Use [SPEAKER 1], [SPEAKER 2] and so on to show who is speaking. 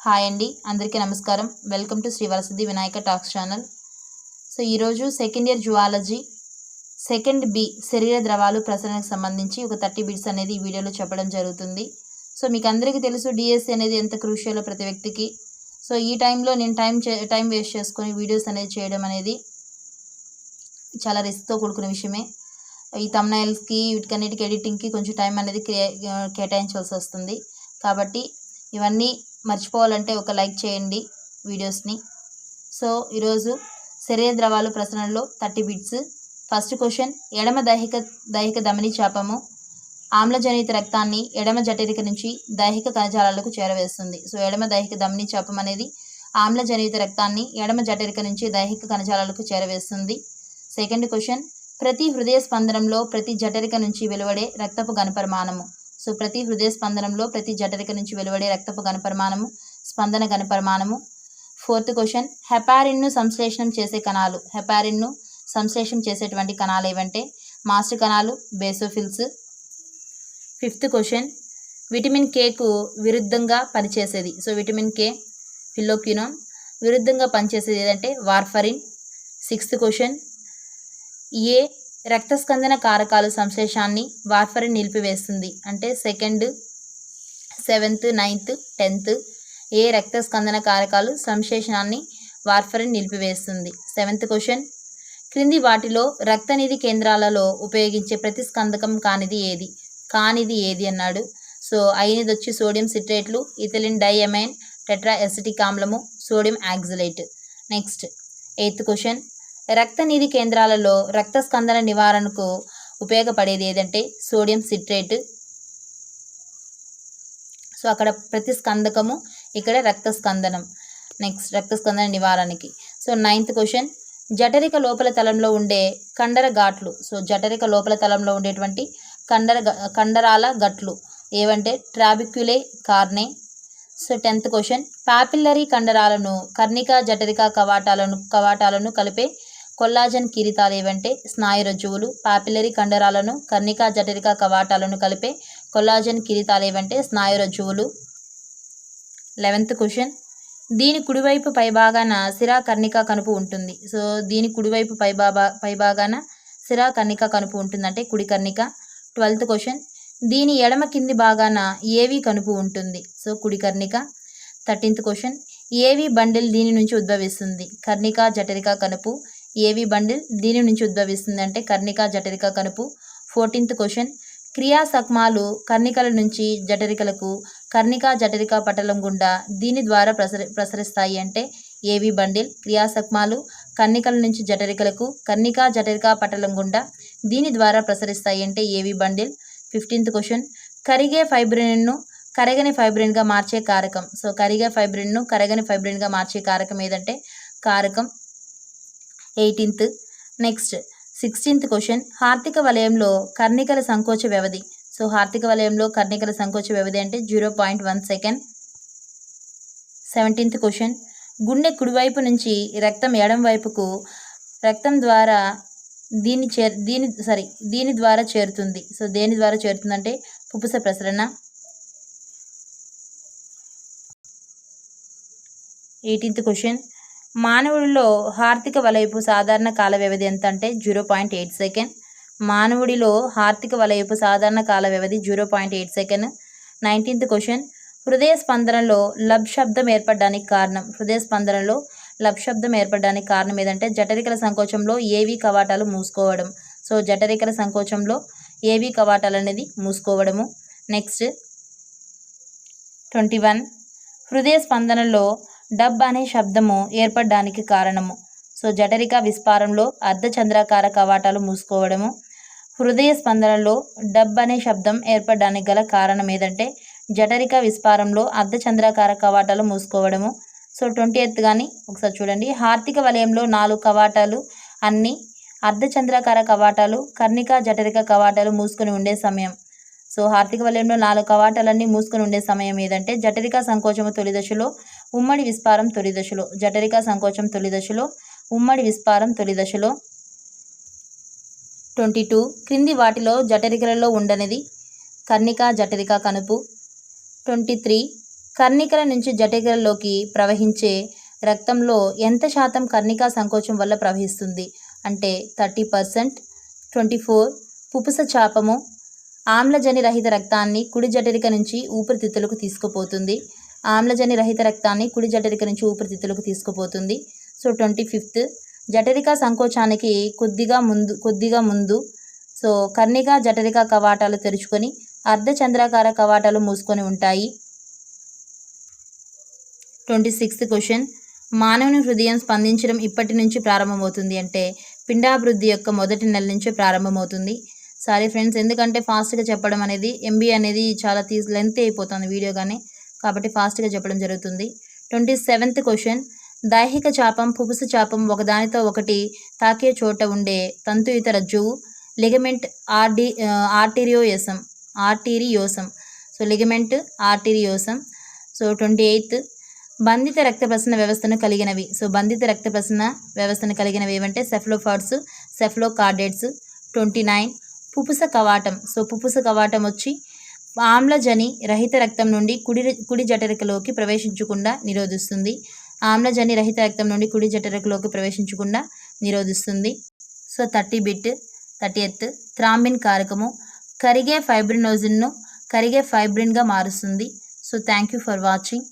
[SPEAKER 1] Hi అండి, అందరికీ నమస్కారం. Welcome to Shri Varasiddhi Vinayaka talks channel. So ఈరోజు second year zoology second B శరీర ద్రవాలు ప్రసరణకు సంబంధించి ఒక 30 బిట్స్ అనేది ఈ వీడియోలో చెప్పడం జరుగుతుంది. సో మీకు అందరికీ తెలుసు డిఎస్సి అనేది ఎంత క్రూషియలో ప్రతి వ్యక్తికి. సో ఈ టైంలో నేను టైం వేస్ట్ చేసుకొని వీడియోస్ అనేది చేయడం అనేది చాలా రిస్క్తో కూడుకున్న విషయమే. ఈ థంబ్నైల్స్కి వీటికన్నిటికి ఎడిటింగ్కి కొంచెం టైం అనేది కేటాయించాల్సి వస్తుంది. కాబట్టి ఇవన్నీ మర్చిపోవాలంటే ఒక లైక్ చేయండి వీడియోస్ని. సో ఈరోజు శరీర ద్రవాలు ప్రసరణలో 30 బిట్స్. ఫస్ట్ క్వశ్చన్, ఎడమ దైహిక ధమని చాపము ఆమ్లజనిత రక్తాన్ని ఎడమ జఠరిక నుంచి దైహిక కణజాలాలకు చేరవేస్తుంది. సో ఎడమ దైహిక ధమని చాపం అనేది ఆమ్లజనిత రక్తాన్ని ఎడమ జఠరిక నుంచి దైహిక కణజాలాలకు చేరవేస్తుంది. సెకండ్ క్వశ్చన్, ప్రతి హృదయ స్పందనంలో ప్రతి జఠరిక నుంచి వెలువడే రక్తపు ఘనపరిమాణము. సో ప్రతి హృదయ స్పందనంలో ప్రతి జఠరిక నుంచి వెలువడే రక్తపు ఘనపరిమాణము స్పందన ఘనపరిమాణము. ఫోర్త్ క్వశ్చన్, హెపారిన్ను సంశ్లేషణం చేసే కణాలు. హెపారిన్ను సంశ్లేషణ చేసేటువంటి కణాలు ఏవంటే మాస్ట్ కణాలు, basophils. Fifth question, vitamin cake విరుద్ధంగా పనిచేసేది. సో విటమిన్ కే ఫిల్లోక్వినోన్ విరుద్ధంగా పనిచేసేది ఏదంటే వార్ఫరిన్. సిక్స్త్ క్వశ్చన్, ఏ రక్తస్కందన కారకాలు సంశ్లేషాన్ని వార్ఫరిన్ నిలిపివేస్తుంది అంటే 2nd, 7th, 9th, 10th ఏ రక్తస్కందన కారకాలు సంశ్లేషణాన్ని వార్ఫరిన్ నిలిపివేస్తుంది. 7th క్వశ్చన్, క్రింది వాటిలో రక్తనిధి కేంద్రాలలో ఉపయోగించే ప్రతిస్కందకం కానిది ఏది అన్నాడు. సో అయినది వచ్చి సోడియం సిట్రేట్లు, ఇథిలిన్ డైఅమైన్ టెట్రా ఎసిటిక్ ఆమ్లము, sodium oxalate. Next 8th question, రక్తనిధి కేంద్రాలలో రక్తస్కందన నివారణకు ఉపయోగపడేది ఏదంటే సోడియం సిట్రేట్. సో అక్కడ ప్రతిస్కందకము, ఇక్కడ రక్తస్కందనం. నెక్స్ట్ రక్తస్కందన నివారణకి. సో 9th క్వశ్చన్, జఠరిక లోపల తలంలో ఉండే కండర ఘాట్లు. సో జఠరిక లోపల తలంలో ఉండేటువంటి కండరాల గట్లు ఏవంటే trabeculae carneae. So 10th question, papillary కండరాలను కర్ణిక జఠరిక కవాటాలను కలిపే కొల్లాజన్ కిరీటాలు ఏవంటే స్నాయురజ్జువులు. పాపిల్లరీ కండరాలను కర్ణిక జఠరిక కవాటాలను కలిపే కొల్లాజన్ కిరీటాలు ఏవంటే స్నాయురజ్జువులు. 11th క్వశ్చన్, దీని కుడివైపు పైభాగాన సిరా కర్ణిక కణుపు ఉంటుంది. సో దీని కుడివైపు పైభాగాన సిరా కర్ణిక కణుపు ఉంటుందంటే కుడి కర్ణిక. 12th క్వశ్చన్, దీని ఎడమ కింది భాగాన ఏవి కణుపు ఉంటుంది. సో కుడి కర్ణిక. 13th క్వశ్చన్, ఏవి బండిల్ దీని నుంచి ఉద్భవిస్తుంది. కర్ణిక జఠరిక కణుపు. ఏవి బండిల్ దీని నుంచి ఉద్భవిస్తుంది అంటే కర్ణిక జఠరిక కణుపు. 14th క్వశ్చన్, క్రియా సక్మాలు కర్ణికల నుంచి జఠరికలకు కర్ణిక జఠరిక పటలం గుండా దీని ద్వారా ప్రసరిస్తాయి అంటే ఏవి బండిల్. క్రియా సక్మాలు కర్ణికల నుంచి జఠరికలకు కర్ణిక జఠరిక పటలం గుండా దీని ద్వారా ప్రసరిస్తాయి అంటే ఏవి బండిల్. 15th క్వశ్చన్, కరిగే ఫైబ్రిన్ను కరగని ఫైబ్రిన్గా మార్చే కారకం. సో కరిగే ఫైబ్రిన్ను కరగని ఫైబ్రిన్గా మార్చే కారకం ఏదంటే కారకం 18th. నెక్స్ట్ 16th క్వశ్చన్, హార్దిక వలయంలో కర్ణికల సంకోచ వ్యవధి. సో హార్దిక వలయంలో కర్ణికల సంకోచ వ్యవధి అంటే 0.1 సెకండ్. 17th క్వశ్చన్, గుండె కుడివైపు నుంచి రక్తం ఎడం వైపుకు రక్తం ద్వారా దీని ద్వారా చేరుతుంది. సో దేని ద్వారా చేరుతుందంటే పుప్పుస ప్రసరణ. 18th క్వశ్చన్, మానవుడిలో హార్దిక వలయపు సాధారణ కాల వ్యవధి ఎంత అంటే 0.8 సెకండ్. మానవుడిలో హార్దిక వలయపు సాధారణ కాల వ్యవధి 0.8 సెకండ్. 19th క్వశ్చన్, హృదయ స్పందనలో లబ్ శబ్దం ఏర్పడడానికి కారణం. హృదయ స్పందనలో లబ్ శబ్దం ఏర్పడడానికి కారణం ఏదంటే జఠరికల సంకోచంలో ఏవి కవాటాలు మూసుకోవడం. సో జఠరికల సంకోచంలో ఏవి కవాటాలు అనేది మూసుకోవడము. నెక్స్ట్ 21, హృదయ స్పందనలో డబ్ అనే శబ్దము ఏర్పడడానికి కారణము. సో జఠరిక విస్పారంలో అర్ధచంద్రాకార కవాటాలు మూసుకోవడము. హృదయ స్పందనలో డబ్ అనే శబ్దం ఏర్పడడానికి గల కారణం ఏదంటే జఠరిక విస్పారంలో అర్ధచంద్రాకార కవాటాలు మూసుకోవడము. సో 20th కానీ ఒకసారి చూడండి, హార్దిక వలయంలో 4 కవాటాలు అన్ని అర్ధచంద్రాకార కవాటాలు కర్ణిక జఠరిక కవాటాలు మూసుకొని ఉండే సమయం. సో హార్దిక వలయంలో 4 కవాటాలన్నీ మూసుకొని ఉండే సమయం ఏదంటే జఠరిక సంకోచము తొలి దశలో, ఉమ్మడి విస్పారం తొలి దశలో. జఠరిక సంకోచం తొలి దశలో, ఉమ్మడి విస్పారం తొలి దశలో. 22, క్రింది వాటిలో జఠరికలలో ఉండనిది కర్ణిక జఠరిక కణుపు. 23, కర్ణికల నుంచి జఠరికలలోకి ప్రవహించే రక్తంలో ఎంత శాతం కర్ణికా సంకోచం వల్ల ప్రవహిస్తుంది అంటే 30%. 24 పుపుస చాపము ఆమ్లజని రహిత రక్తాన్ని కుడి జఠరిక నుంచి ఊపిరితిత్తులకు తీసుకుపోతుంది. ఆమ్లజని రహిత రక్తాన్ని కుడి జఠరిక నుంచి ఊపిరితిత్తులకు తీసుకుపోతుంది. సో 25th జఠరిక సంకోచానికి కొద్దిగా ముందు సో కర్ణిక జఠరిక కవాటాలు తెరుచుకొని అర్ధచంద్రాకార కవాటాలు మూసుకొని ఉంటాయి. 26th క్వశ్చన్ మానవుని హృదయం స్పందించడం ఇప్పటి నుంచి ప్రారంభమవుతుంది అంటే పిండాభివృద్ధి యొక్క మొదటి నెల నుంచే ప్రారంభమవుతుంది. సారీ ఫ్రెండ్స్, ఎందుకంటే ఫాస్ట్గా చెప్పడం అనేది ఎంబీ అనేది చాలా లెంత్ అయిపోతుంది వీడియో కానీ, కాబట్టి ఫాస్ట్గా చెప్పడం జరుగుతుంది. 27th క్వశ్చన్ దైహిక చాపం పుపుస చాపం ఒకదానితో ఒకటి తాకే చోట ఉండే తంతుయుత రజ్జువు ligament arteriosum. So ligament arteriosum. So 28th బంధిత రక్త ప్రసరణ వ్యవస్థను కలిగినవి. సో బంధిత రక్త ప్రసరణ వ్యవస్థను కలిగినవి ఏమంటే సెఫ్లోపాడ్స్, సెఫ్లోకార్డేట్స్. 29 పుపుస కవాటం. సో పుపుస కవాటం వచ్చి ఆమ్లజని రహిత రక్తం నుండి కుడి జఠరికలోకి ప్రవేశించకుండా నిరోధిస్తుంది. ఆమ్లజని రహిత రక్తం నుండి కుడి జఠరికలోకి ప్రవేశించకుండా నిరోధిస్తుంది. సో 30th థ్రాంబిన్ కారకము కరిగే ఫైబ్రినోజిన్ను కరిగే ఫైబ్రిన్గా మారుస్తుంది. So thank you for watching.